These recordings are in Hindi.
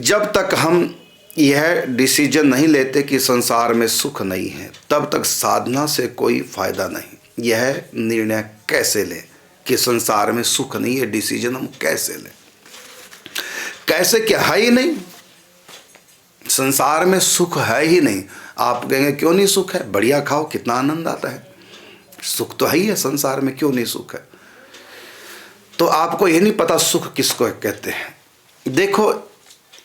जब तक हम यह डिसीजन नहीं लेते कि संसार में सुख नहीं है, तब तक साधना से कोई फायदा नहीं। यह निर्णय कैसे लें कि संसार में सुख नहीं है, डिसीजन हम कैसे लें? कैसे? क्या है ही नहीं, संसार में सुख है ही नहीं। आप कहेंगे क्यों नहीं सुख है? बढ़िया खाओ, कितना आनंद आता है, सुख तो है ही है संसार में, क्यों नहीं सुख है? तो आपको ये नहीं पता सुख किसको कहते हैं। देखो,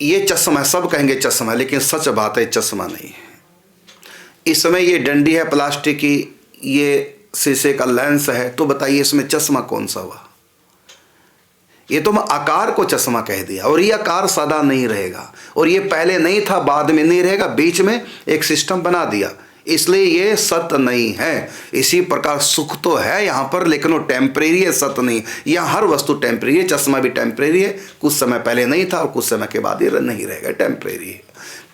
ये चश्मा है, सब कहेंगे चश्मा है, लेकिन सच बात है चश्मा नहीं है। इसमें ये डंडी है प्लास्टिक की, ये शीशे का लेंस है, तो बताइए इसमें चश्मा कौन सा हुआ? ये तो मैं आकार को चश्मा कह दिया, और ये आकार सदा नहीं रहेगा, और ये पहले नहीं था बाद में नहीं रहेगा, बीच में एक सिस्टम बना दिया, इसलिए ये सत्य नहीं है। इसी प्रकार सुख तो है यहाँ पर, लेकिन वो टेम्परेरी है, सत्य नहीं। यहाँ हर वस्तु टेम्परेरी है, चश्मा भी टेम्परेरी है, कुछ समय पहले नहीं था और कुछ समय के बाद ये नहीं रहेगा, टेम्परेरी है।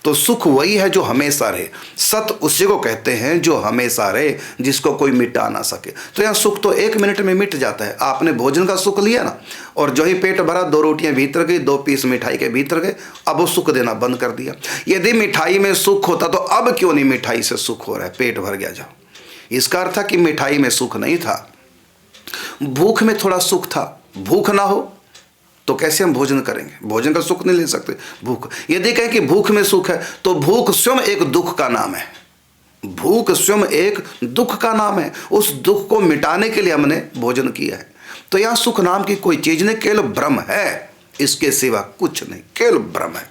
तो सुख वही है जो हमेशा रहे, सत्य उसी को कहते हैं जो हमेशा रहे, जिसको कोई मिटा ना सके। तो यहाँ सुख तो 1 मिनट में मिट जाता है। आपने भोजन का सुख लिया ना, और जो ही पेट भरा, 2 रोटियां भीतर गई, 2 पीस मिठाई के भीतर गए, अब वो सुख देना बंद कर दिया। यदि मिठाई में सुख होता तो अब क्यों नहीं मिठाई से सुख हो रहा है? पेट भर गया जाओ। इसका अर्थ था कि मिठाई में सुख नहीं था, भूख में थोड़ा सुख था। भूख ना हो तो कैसे हम भोजन करेंगे? भोजन का सुख नहीं ले सकते। भूख, यदि कहें कि भूख में सुख है, तो भूख स्वयं एक दुख का नाम है। भूख स्वयं एक दुख का नाम है। उस दुख को मिटाने के लिए हमने भोजन किया है। तो यहां सुख नाम की कोई चीज नहीं, केवल भ्रम है, इसके सिवा कुछ नहीं, केवल भ्रम है।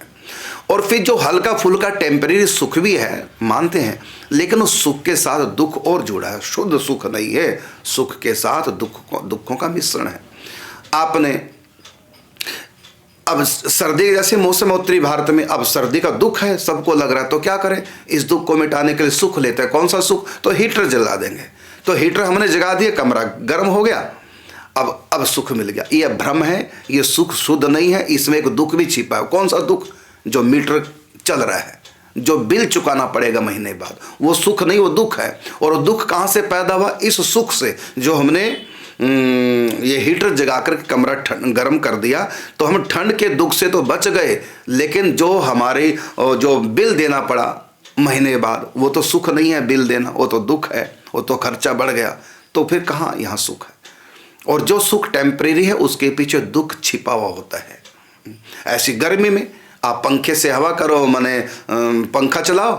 और फिर जो हल्का फुल्का टेम्परेरी सुख भी है, मानते हैं, लेकिन उस सुख के साथ दुख और जुड़ा है। शुद्ध सुख नहीं है, सुख के साथ दुखों का मिश्रण है। आपने अब सर्दी जैसे मौसम है उत्तरी भारत में, अब सर्दी का दुख है, सबको लग रहा है, तो क्या करें? इस दुख को मिटाने के लिए सुख लेते हैं। कौन सा सुख? तो हीटर जला देंगे। तो हीटर हमने जगा दिया, कमरा गर्म हो गया, अब सुख मिल गया। यह भ्रम है, ये सुख शुद्ध नहीं है, इसमें एक दुख भी छिपा है। कौन सा दुख? जो मीटर चल रहा है, जो बिल चुकाना पड़ेगा महीने बाद, वो सुख नहीं, वो दुख है। और वो दुख कहाँ से पैदा हुआ? इस सुख से, जो हमने ये हीटर जगाकर कमरा गर्म कर दिया, तो हम ठंड के दुख से तो बच गए, लेकिन जो हमारे जो बिल देना पड़ा महीने बाद, वो तो सुख नहीं है, बिल देना, वो तो दुख है, वो तो खर्चा बढ़ गया। तो फिर कहाँ यहाँ सुख है? और जो सुख टेम्परेरी है, उसके पीछे दुख छिपा हुआ होता है। ऐसी गर्मी में आप पंखे से हवा करो, माने पंखा चलाओ,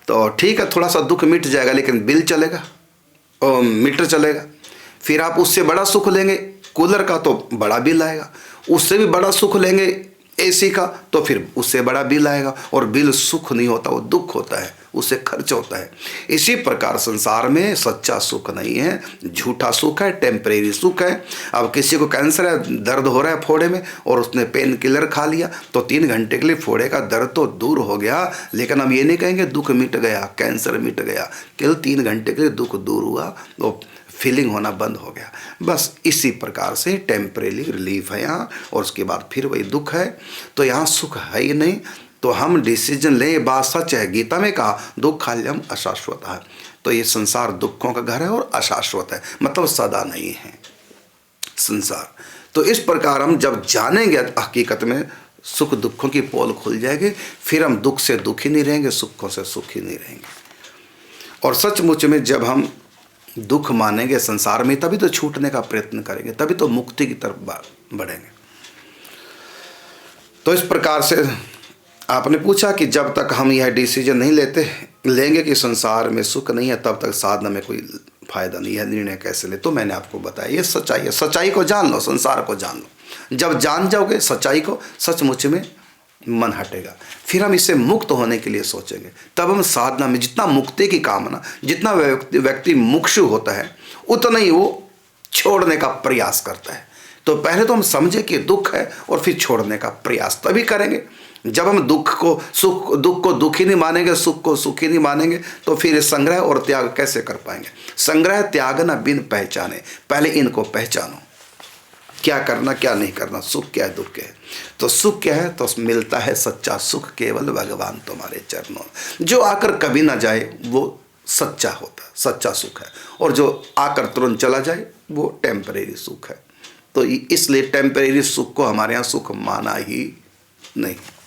तो ठीक है, थोड़ा सा दुख मिट जाएगा, लेकिन बिल चलेगा और मीटर चलेगा। फिर आप उससे बड़ा सुख लेंगे कूलर का, तो बड़ा बिल आएगा। उससे भी बड़ा सुख लेंगे एसी का, तो फिर उससे बड़ा बिल आएगा। और बिल सुख नहीं होता, वो दुख होता है, उससे खर्च होता है। इसी प्रकार संसार में सच्चा सुख नहीं है, झूठा सुख है, टेम्परेरी सुख है। अब किसी को कैंसर है, दर्द हो रहा है फोड़े में, और उसने पेन किलर खा लिया, तो 3 घंटे के लिए फोड़े का दर्द तो दूर हो गया, लेकिन हम ये नहीं कहेंगे दुख मिट गया, कैंसर मिट गया। केवल 3 घंटे के लिए दुख दूर हुआ, वो फीलिंग होना बंद हो गया। बस इसी प्रकार से टेम्परेरी रिलीफ है यहाँ, और उसके बाद फिर वही दुख है। तो यहाँ सुख है ही नहीं, तो हम डिसीजन लें। ये बात सच है, गीता में कहा दुःखालयम अशाश्वत है। तो ये संसार दुखों का घर है और अशाश्वत है, मतलब सदा नहीं है संसार। तो इस प्रकार हम जब जानेंगे हकीकत में, सुख दुखों की पोल खुल जाएगी, फिर हम दुख से दुखी नहीं रहेंगे, सुखों से सुखी नहीं रहेंगे। और सचमुच में जब हम दुख मानेंगे संसार में, तभी तो छूटने का प्रयत्न करेंगे, तभी तो मुक्ति की तरफ बढ़ेंगे। तो इस प्रकार से आपने पूछा कि जब तक हम यह डिसीजन नहीं लेंगे कि संसार में सुख नहीं है, तब तक साधना में कोई फायदा नहीं है। निर्णय कैसे ले? तो मैंने आपको बताया, ये सच्चाई है। सच्चाई को जान लो, संसार को जान लो। जब जान जाओगे सच्चाई को, सचमुच में मन हटेगा। फिर हम इससे मुक्त होने के लिए सोचेंगे। तब हम साधना में, जितना मुक्ति की कामना, जितना व्यक्ति मुमुक्षु होता है, उतना ही वो छोड़ने का प्रयास करता है। तो पहले तो हम समझे कि दुख है, और फिर छोड़ने का प्रयास तभी करेंगे। जब हम दुख को दुखी नहीं मानेंगे, सुख को सुखी नहीं मानेंगे, तो फिर संग्रह और त्याग कैसे कर पाएंगे? संग्रह त्याग न बिन पहचाने, पहले इनको पहचानो, क्या करना क्या नहीं करना, सुख क्या है दुख क्या है। तो सुख क्या है? तो मिलता है सच्चा सुख केवल भगवान तुम्हारे चरणों में। जो आकर कभी ना जाए वो सच्चा होता है, सच्चा सुख है। और जो आकर तुरंत चला जाए वो टेम्परेरी सुख है। तो इसलिए टेम्परेरी सुख को हमारे यहाँ सुख माना ही नहीं।